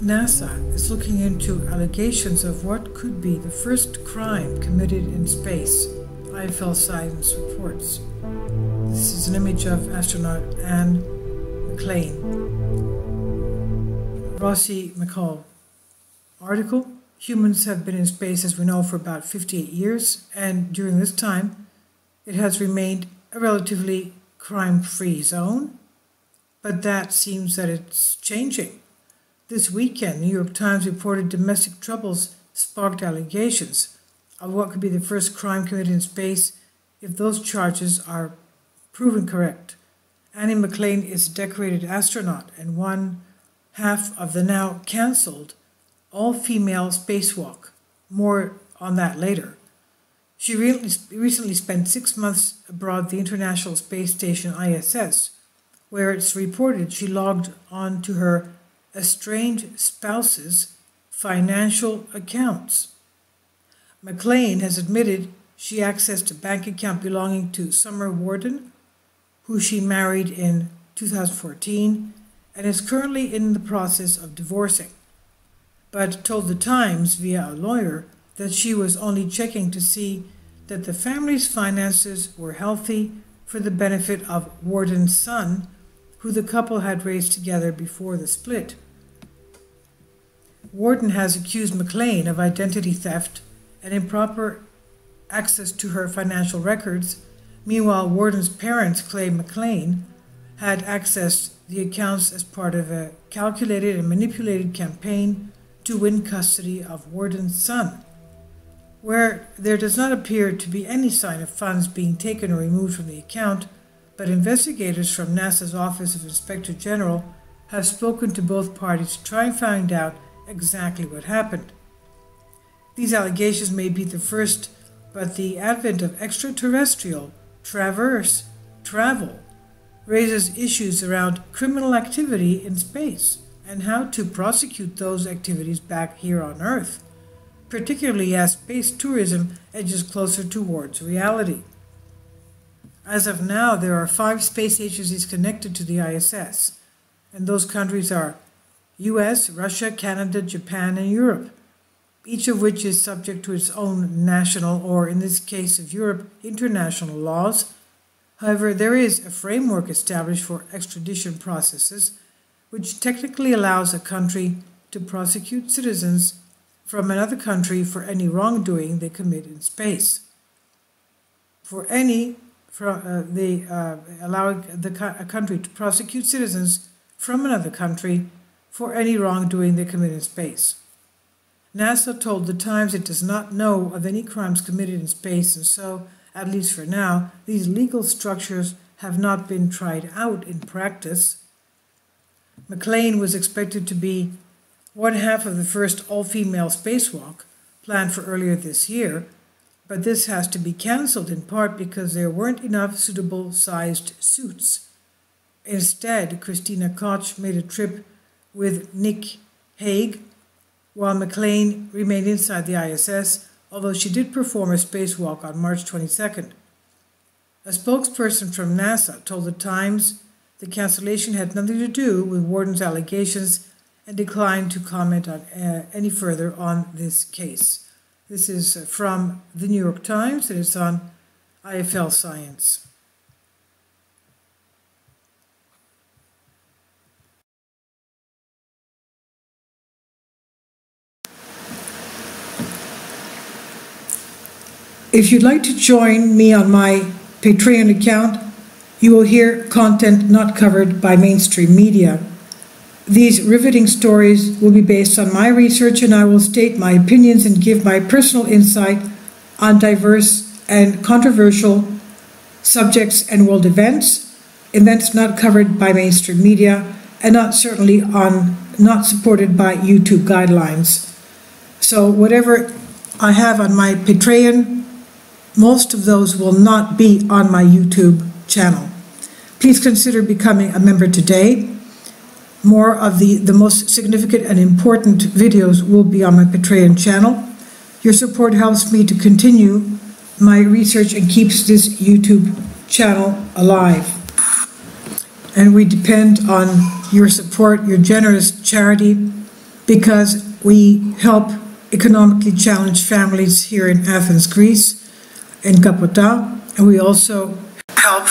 NASA is looking into allegations of what could be the first crime committed in space, IFL Science reports. This is an image of astronaut Anne McClain. Rossi McCall. Article: Humans have been in space, as we know, for about 58 years, and during this time it has remained a relatively crime-free zone, but that seems that it's changing. This weekend, the New York Times reported domestic troubles sparked allegations of what could be the first crime committed in space if those charges are proven correct. Annie McClain is a decorated astronaut and one half of the now cancelled all-female spacewalk. More on that later. She recently spent 6 months aboard the International Space Station ISS, where it's reported she logged on to her estranged spouse's financial accounts. McClain has admitted she accessed a bank account belonging to Summer Warden, who she married in 2014, and is currently in the process of divorcing, but told the Times via a lawyer that she was only checking to see that the family's finances were healthy for the benefit of Warden's son, who the couple had raised together before the split. Warden has accused McClain of identity theft and improper access to her financial records. Meanwhile, Warden's parents claim McClain had accessed the accounts as part of a calculated and manipulated campaign to win custody of Warden's son, where there does not appear to be any sign of funds being taken or removed from the account, but investigators from NASA's Office of Inspector General have spoken to both parties to try and find out exactly what happened. These allegations may be the first, but the advent of extraterrestrial travel raises issues around criminal activity in space and how to prosecute those activities back here on Earth, particularly as space tourism edges closer towards reality. As of now, there are 5 space agencies connected to the ISS, and those countries are US, Russia, Canada, Japan, and Europe, each of which is subject to its own national, or in this case of Europe, international laws. However, there is a framework established for extradition processes, which technically allows a country to prosecute citizens from another country for any wrongdoing they commit in space. Allowing a country to prosecute citizens from another country for any wrongdoing they commit in space. NASA told the Times it does not know of any crimes committed in space, and so, at least for now, these legal structures have not been tried out in practice. McClain was expected to be one half of the first all-female spacewalk planned for earlier this year, but this has to be cancelled in part because there weren't enough suitable sized suits. Instead, Christina Koch made a trip with Nick Hague, while McClain remained inside the ISS, although she did perform a spacewalk on March 22nd. A spokesperson from NASA told the Times the cancellation had nothing to do with Warden's allegations and declined to comment on any further on this case. This is from the New York Times, and it's on IFL Science. If you'd like to join me on my Patreon account, you will hear content not covered by mainstream media. These riveting stories will be based on my research, and I will state my opinions and give my personal insight on diverse and controversial subjects and world events not covered by mainstream media, and not supported by YouTube guidelines. So whatever I have on my Patreon, most of those will not be on my YouTube channel. Please consider becoming a member today. More of the most significant and important videos will be on my Patreon channel. Your support helps me to continue my research and keeps this YouTube channel alive. And we depend on your support, your generous charity, because we help economically challenged families here in Athens, Greece, in Kapota, and we also help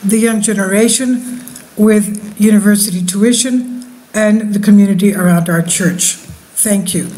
the young generation with university tuition and the community around our church. Thank you.